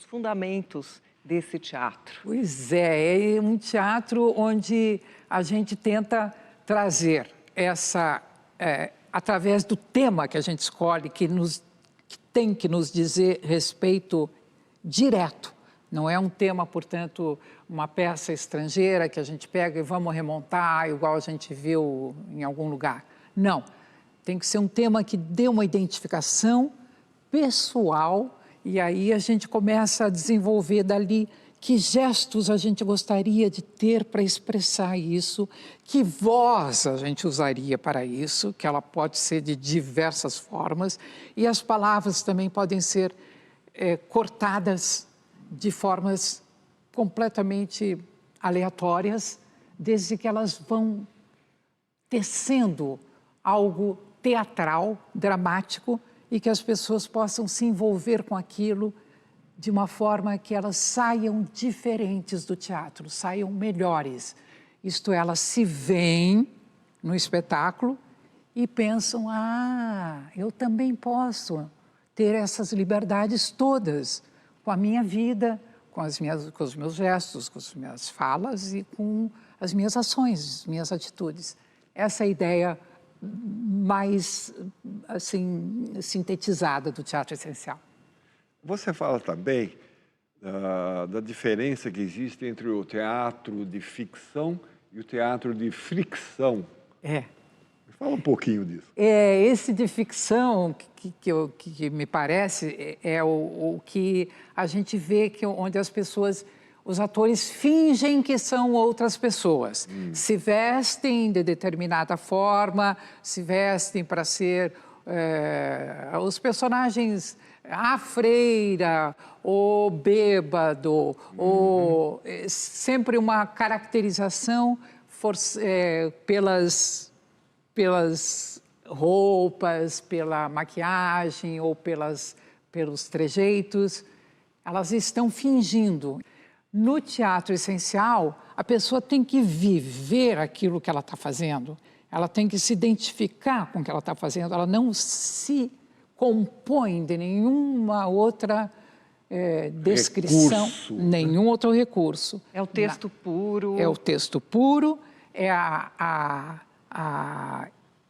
fundamentos desse teatro. Pois é um teatro onde a gente tenta trazer essa, através do tema que a gente escolhe, que tem que nos dizer respeito direto. Não é um tema, portanto, uma peça estrangeira que a gente pega e vamos remontar, igual a gente viu em algum lugar. Não, tem que ser um tema que dê uma identificação pessoal e aí a gente começa a desenvolver dali que gestos a gente gostaria de ter para expressar isso, que voz a gente usaria para isso, que ela pode ser de diversas formas, e as palavras também podem ser cortadas de formas completamente aleatórias, desde que elas vão tecendo algo teatral, dramático, e que as pessoas possam se envolver com aquilo de uma forma que elas saiam diferentes do teatro, saiam melhores. Isto é, elas se veem no espetáculo e pensam: ah, eu também posso ter essas liberdades todas, com a minha vida, com os meus gestos, com as minhas falas e com as minhas ações, as minhas atitudes. Essa é a ideia mais, assim, sintetizada do teatro essencial. Você fala também da diferença que existe entre o teatro de ficção e o teatro de fricção. Fala um pouquinho disso. Esse de ficção, que me parece, é o que a gente vê onde as pessoas, os atores fingem que são outras pessoas. Se vestem de determinada forma, se vestem para ser os personagens, a freira, o bêbado, ou sempre uma caracterização pelas roupas, pela maquiagem ou pelos trejeitos, elas estão fingindo. No teatro essencial, a pessoa tem que viver aquilo que ela está fazendo. ela tem que se identificar com o que ela está fazendo, ela não se compõe de nenhuma outra descrição, nenhum outro recurso. É o texto puro. É o texto puro, é a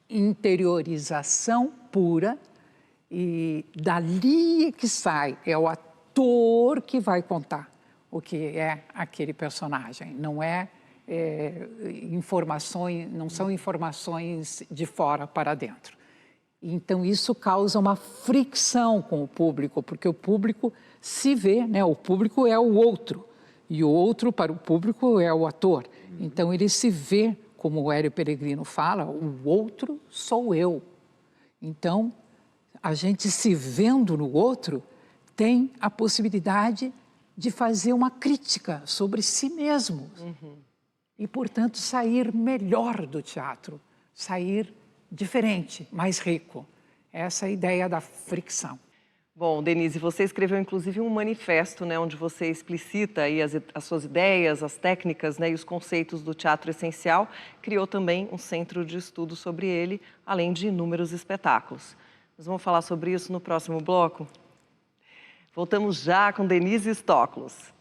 interiorização pura, e dali que sai, é o ator que vai contar o que é aquele personagem, não informações, não são informações de fora para dentro. Então isso causa uma fricção com o público, porque o público se vê, né? O público é o outro, e o outro para o público é o ator. Então ele se vê, como o Hélio Peregrino fala, o outro sou eu. Então, a gente se vendo no outro tem a possibilidade de fazer uma crítica sobre si mesmo. E, portanto, sair melhor do teatro, sair diferente, mais rico. Essa é a ideia da fricção. Bom, Denise, você escreveu inclusive um manifesto, né, onde você explicita aí as suas ideias, as técnicas, né, e os conceitos do teatro essencial. Criou também um centro de estudo sobre ele, além de inúmeros espetáculos. Nós vamos falar sobre isso no próximo bloco. Voltamos já com Denise Stoklos.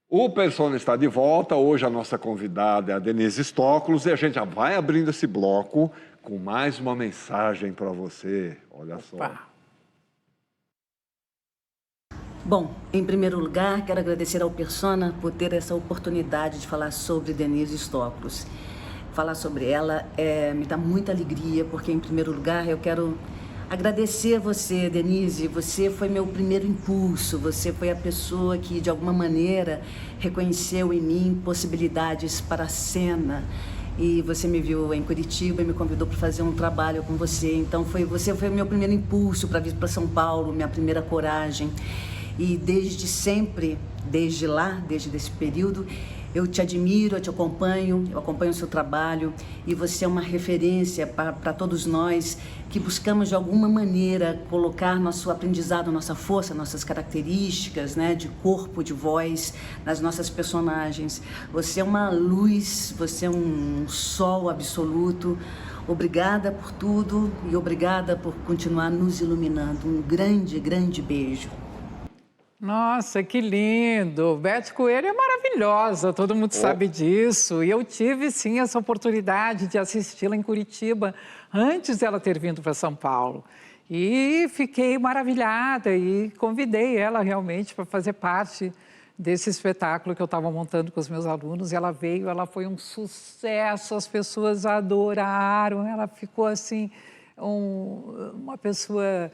O Persona está de volta. Hoje a nossa convidada é a Denise Stoklos e a gente já vai abrindo esse bloco com mais uma mensagem para você. Olha só. Bom, em primeiro lugar, quero agradecer ao Persona por ter essa oportunidade de falar sobre Denise Stoklos. Falar sobre ela me dá muita alegria, porque, em primeiro lugar, eu quero agradecer a você, Denise. Você foi meu primeiro impulso, você foi a pessoa que, de alguma maneira, reconheceu em mim possibilidades para a cena. E você me viu em Curitiba e me convidou para fazer um trabalho com você. Então, você foi o meu primeiro impulso para vir para São Paulo, minha primeira coragem. E desde sempre, desde esse período, eu te admiro, eu acompanho o seu trabalho, e você é uma referência para todos nós que buscamos de alguma maneira colocar nosso aprendizado, nossa força, nossas características, né, de corpo, de voz, nas nossas personagens. Você é uma luz, você é um sol absoluto. Obrigada por tudo e obrigada por continuar nos iluminando. Um grande, grande beijo. Nossa, que lindo! Beth Coelho é maravilhosa, todo mundo sabe disso. E eu tive, sim, essa oportunidade de assisti-la em Curitiba, antes dela ter vindo para São Paulo. E fiquei maravilhada e convidei ela realmente para fazer parte desse espetáculo que eu estava montando com os meus alunos. Ela veio, ela foi um sucesso, as pessoas adoraram, ela ficou assim, uma pessoa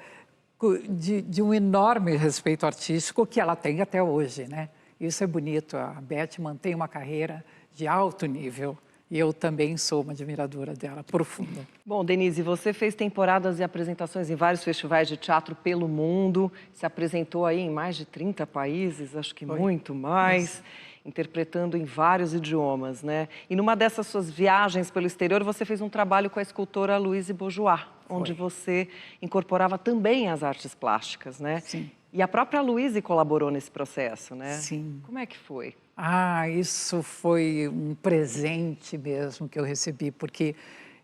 de um enorme respeito artístico que ela tem até hoje, né? Isso é bonito. A Beth mantém uma carreira de alto nível e eu também sou uma admiradora dela, profunda. Bom, Denise, você fez temporadas e apresentações em vários festivais de teatro pelo mundo, se apresentou aí em mais de 30 países, acho que muito mais, interpretando em vários idiomas, né? E numa dessas suas viagens pelo exterior, você fez um trabalho com a escultora Louise Bourgeois, onde você incorporava também as artes plásticas, né? Sim. E a própria Louise colaborou nesse processo, né? Sim. Como é que foi? Ah, isso foi um presente mesmo que eu recebi, porque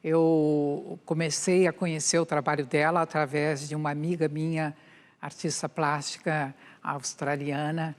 eu comecei a conhecer o trabalho dela através de uma amiga minha, artista plástica australiana,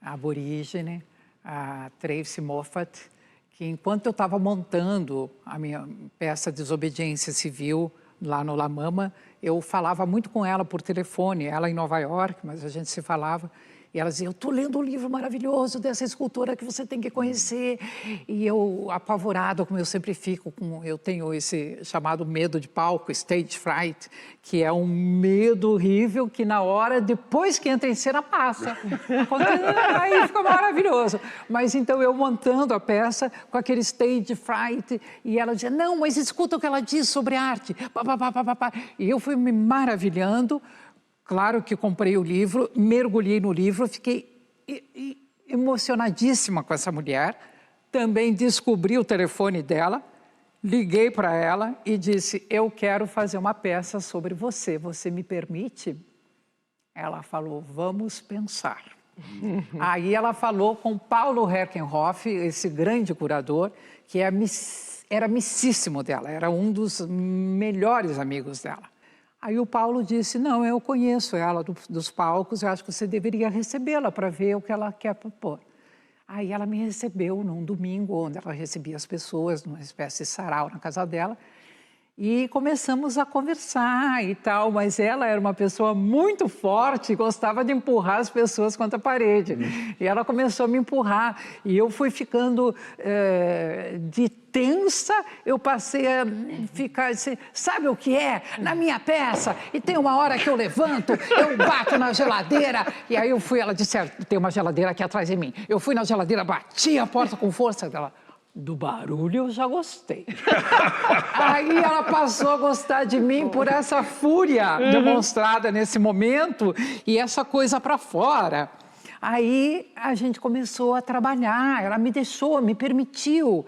aborígene, a Tracy Moffat, que enquanto eu estava montando a minha peça Desobediência Civil, lá no La Mama, eu falava muito com ela por telefone, ela em Nova York, mas a gente se falava, e ela dizia, eu estou lendo um livro maravilhoso dessa escultora que você tem que conhecer. E eu, apavorada, como eu sempre fico, eu tenho esse chamado medo de palco, stage fright, que é um medo horrível que na hora, depois que entra em cena, passa. Aí fica maravilhoso. Mas então eu montando a peça com aquele stage fright, e ela dizia, não, mas escuta o que ela diz sobre arte. E eu fui me maravilhando. Claro que comprei o livro, mergulhei no livro, fiquei emocionadíssima com essa mulher. Também descobri o telefone dela, liguei para ela e disse, eu quero fazer uma peça sobre você, você me permite? Ela falou, vamos pensar. Aí ela falou com Paulo Herkenhoff, esse grande curador, que era amicíssimo dela, era um dos melhores amigos dela. Aí o Paulo disse, não, eu conheço ela dos palcos, eu acho que você deveria recebê-la para ver o que ela quer propor. Aí ela me recebeu num domingo, onde ela recebia as pessoas, numa espécie de sarau na casa dela, e começamos a conversar e tal, mas ela era uma pessoa muito forte, gostava de empurrar as pessoas contra a parede. E ela começou a me empurrar, e eu fui ficando de tensa, eu passei a ficar assim, sabe o que é? Na minha peça, e tem uma hora que eu levanto, eu bato na geladeira, e aí eu fui, ela disse, tem uma geladeira aqui atrás de mim. Eu fui na geladeira, bati a porta com força dela. Do barulho eu já gostei. Aí ela passou a gostar de mim por essa fúria demonstrada nesse momento e essa coisa para fora. Aí a gente começou a trabalhar, ela me deixou, me permitiu.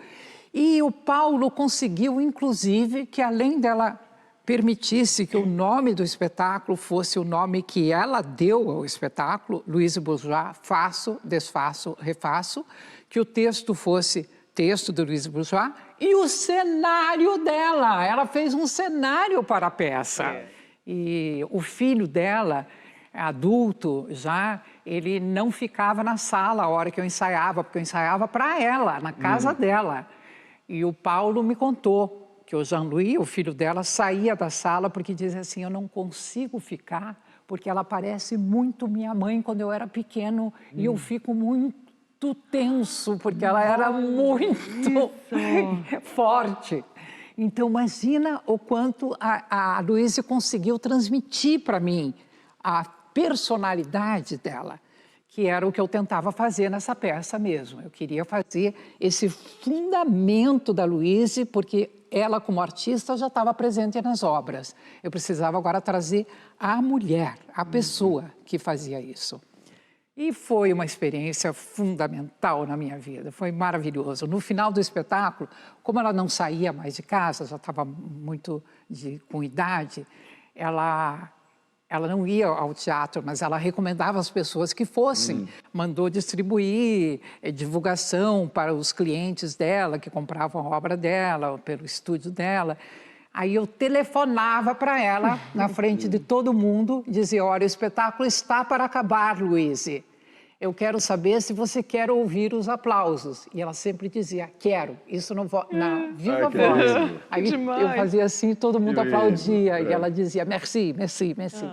E o Paulo conseguiu, inclusive, que além dela permitisse que o nome do espetáculo fosse o nome que ela deu ao espetáculo, Louise Bourgeois, Faço, Desfaço, Refaço, que o texto fosse texto de Louise Bourgeois e o cenário dela. Ela fez um cenário para a peça. E o filho dela, adulto já, ele não ficava na sala a hora que eu ensaiava, porque eu ensaiava para ela, na casa dela. E o Paulo me contou que o Jean-Louis, o filho dela, saía da sala porque dizia assim, eu não consigo ficar porque ela parece muito minha mãe quando eu era pequeno e eu fico muito tenso, porque ela era muito forte. Então, imagina o quanto a Louise conseguiu transmitir para mim a personalidade dela, que era o que eu tentava fazer nessa peça mesmo. Eu queria fazer esse fundamento da Louise, porque ela, como artista, já estava presente nas obras. Eu precisava agora trazer a mulher, a pessoa que fazia isso. E foi uma experiência fundamental na minha vida, foi maravilhoso. No final do espetáculo, como ela não saía mais de casa, já estava muito com idade, ela não ia ao teatro, mas ela recomendava às pessoas que fossem. Mandou distribuir divulgação para os clientes dela, que compravam a obra dela, pelo estúdio dela. Aí eu telefonava para ela, na frente de todo mundo, e dizia, olha, o espetáculo está para acabar, Louise. Eu quero saber se você quer ouvir os aplausos. E ela sempre dizia, quero, isso na viva voz. Aí eu fazia assim, todo mundo aplaudia, e ela dizia, merci, merci, merci.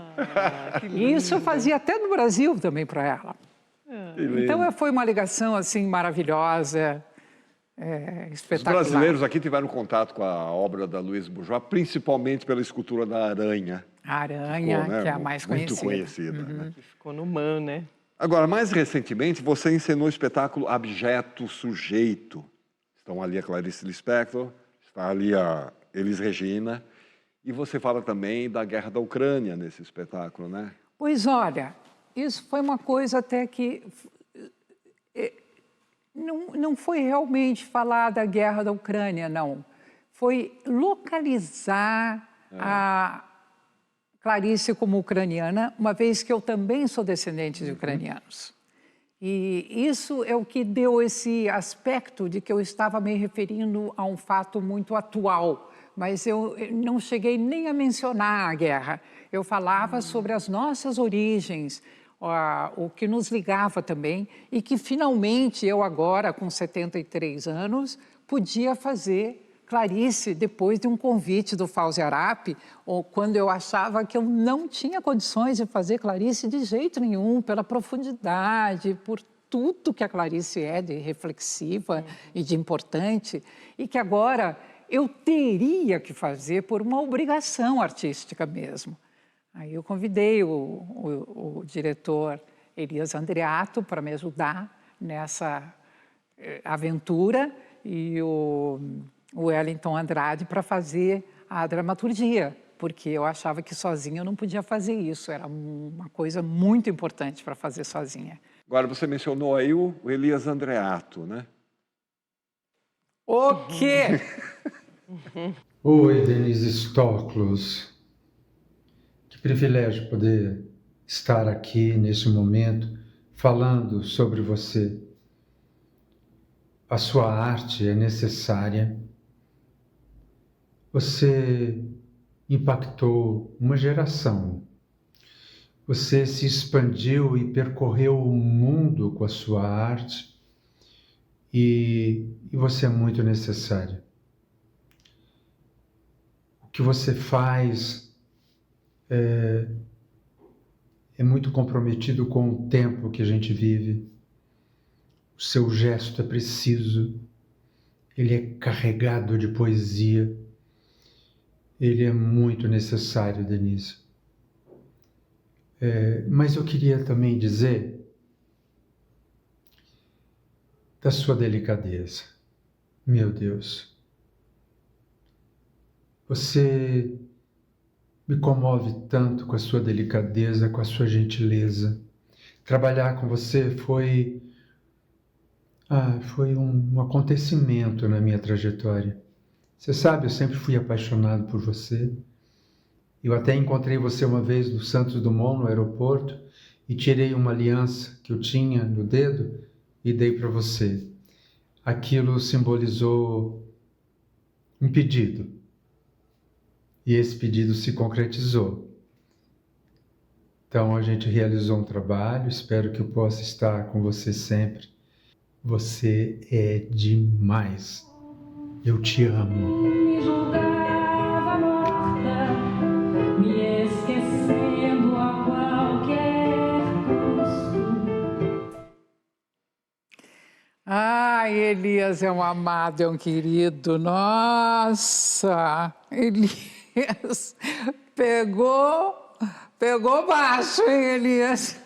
E isso eu fazia até no Brasil também para ela. Então foi uma ligação assim maravilhosa. Os brasileiros aqui tiveram contato com a obra da Louise Bourgeois, principalmente pela escultura da aranha. A aranha, ficou, né, que é a mais conhecida. Muito conhecida. Né? Ficou no Man, né? Agora, mais recentemente, você encenou o espetáculo Abjeto Sujeito. Estão ali a Clarice Lispector, está ali a Elis Regina, e você fala também da guerra da Ucrânia nesse espetáculo, né? Pois olha, isso foi uma coisa até que... Não foi realmente falar da guerra da Ucrânia, não. Foi localizar a Clarice como ucraniana, uma vez que eu também sou descendente de ucranianos. E isso é o que deu esse aspecto de que eu estava me referindo a um fato muito atual, mas eu não cheguei nem a mencionar a guerra. Eu falava sobre as nossas origens, o que nos ligava também, e que finalmente eu agora, com 73 anos, podia fazer Clarice depois de um convite do Fauzi Arap, ou quando eu achava que eu não tinha condições de fazer Clarice de jeito nenhum, pela profundidade, por tudo que a Clarice é de reflexiva e de importante, e que agora eu teria que fazer por uma obrigação artística mesmo. Aí eu convidei o diretor Elias Andreato para me ajudar nessa aventura e o Wellington Andrade para fazer a dramaturgia, porque eu achava que sozinha eu não podia fazer isso, era uma coisa muito importante para fazer sozinha. Agora, você mencionou aí o Elias Andreato, né? O quê? Oi, Denise Stoklos. Que privilégio poder estar aqui nesse momento falando sobre você. A sua arte é necessária. Você impactou uma geração. Você se expandiu e percorreu o mundo com a sua arte e você é muito necessário. O que você faz é muito comprometido com o tempo que a gente vive. O seu gesto é preciso, ele é carregado de poesia. Ele é muito necessário, Denise. Mas eu queria também dizer da sua delicadeza. Meu Deus, você me comove tanto com a sua delicadeza, com a sua gentileza. Trabalhar com você foi um acontecimento na minha trajetória. Você sabe, eu sempre fui apaixonado por você. Eu até encontrei você uma vez no Santos Dumont, no aeroporto, e tirei uma aliança que eu tinha no dedo e dei para você. Aquilo simbolizou um pedido. E esse pedido se concretizou. Então a gente realizou um trabalho, espero que eu possa estar com você sempre. Você é demais. Eu te amo. Me julgava morta, me esquecendo a qualquer custo. Ai, Elias é um amado, é um querido. Nossa, Elias pegou baixo, hein, Elias?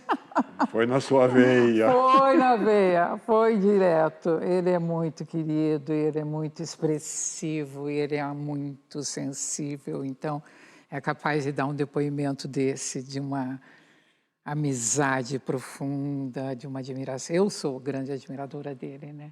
Foi na sua veia. Foi na veia, foi direto. Ele é muito querido, ele é muito expressivo, ele é muito sensível. Então, é capaz de dar um depoimento desse, de uma amizade profunda, de uma admiração. Eu sou grande admiradora dele, né?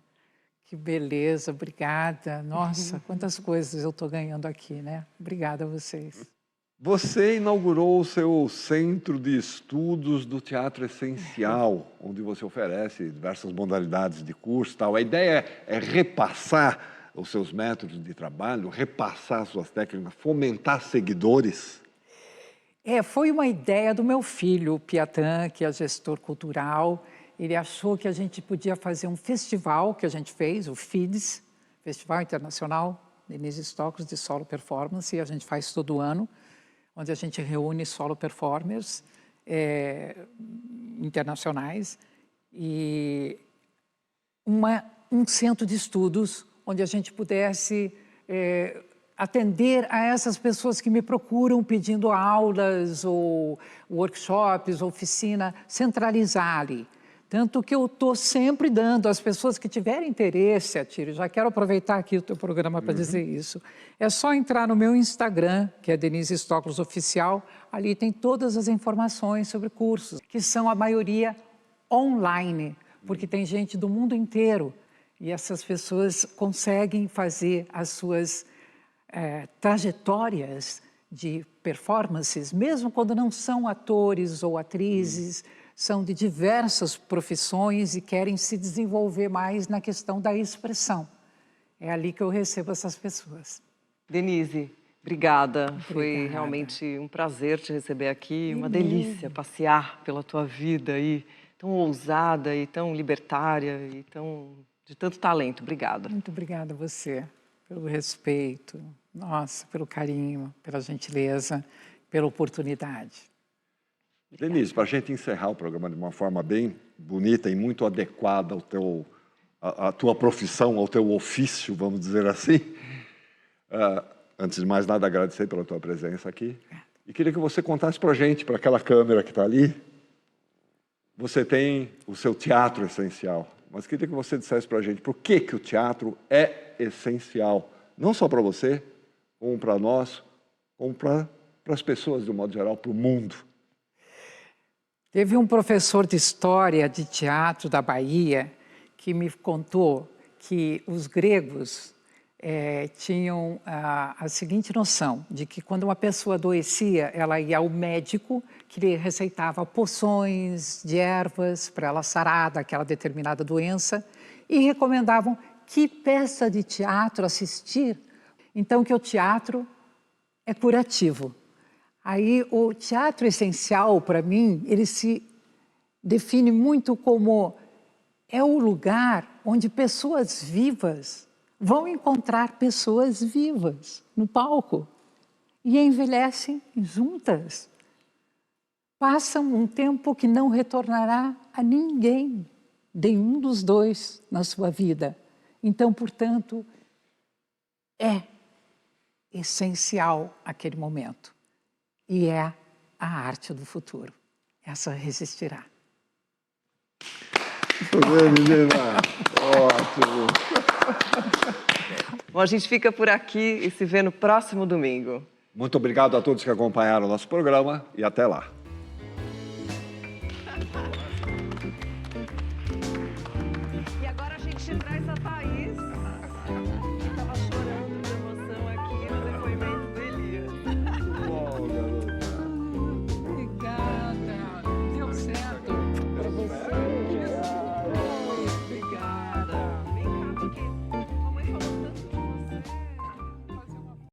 Que beleza, obrigada. Nossa, quantas coisas eu estou ganhando aqui, né? Obrigada a vocês. Você inaugurou o seu Centro de Estudos do Teatro Essencial, onde você oferece diversas modalidades de curso e tal. A ideia é repassar os seus métodos de trabalho, repassar suas técnicas, fomentar seguidores. Foi uma ideia do meu filho, o Piatan, que é gestor cultural. Ele achou que a gente podia fazer um festival que a gente fez, o FIDS, Festival Internacional Denise Stoklos de Solo Performance, e a gente faz todo ano, onde a gente reúne solo performers internacionais e um centro de estudos onde a gente pudesse atender a essas pessoas que me procuram pedindo aulas ou workshops, oficina, centralizar ali. Tanto que eu estou sempre dando às pessoas que tiverem interesse, Atílio, já quero aproveitar aqui o teu programa para dizer isso. É só entrar no meu Instagram, que é Denise Stoklos Oficial, ali tem todas as informações sobre cursos, que são a maioria online, porque tem gente do mundo inteiro e essas pessoas conseguem fazer as suas trajetórias de performances, mesmo quando não são atores ou atrizes, são de diversas profissões e querem se desenvolver mais na questão da expressão. É ali que eu recebo essas pessoas. Denise, obrigada. Foi realmente um prazer te receber aqui, uma delícia passear pela tua vida aí, tão ousada e tão libertária e de tanto talento. Obrigada. Muito obrigada a você pelo respeito, nossa, pelo carinho, pela gentileza, pela oportunidade. Denise, para a gente encerrar o programa de uma forma bem bonita e muito adequada à tua profissão, ao teu ofício, vamos dizer assim, antes de mais nada, agradecer pela tua presença aqui. E queria que você contasse para a gente, para aquela câmera que está ali, você tem o seu teatro essencial, mas queria que você dissesse para a gente por que o teatro é essencial, não só para você, como para nós, como para as pessoas, de um modo geral, para o mundo. Teve um professor de história de teatro da Bahia que me contou que os gregos tinham a seguinte noção de que quando uma pessoa adoecia, ela ia ao médico, que lhe receitava poções de ervas para ela sarar daquela determinada doença e recomendavam que peça de teatro assistir. Então, que o teatro é curativo. Aí, o teatro essencial, para mim, ele se define muito como é o lugar onde pessoas vivas vão encontrar pessoas vivas no palco e envelhecem juntas. Passam um tempo que não retornará a ninguém, nenhum dos dois na sua vida. Então, portanto, é essencial aquele momento. E é a arte do futuro. Essa resistirá. Ótimo. Bom, a gente fica por aqui e se vê no próximo domingo. Muito obrigado a todos que acompanharam o nosso programa e até lá.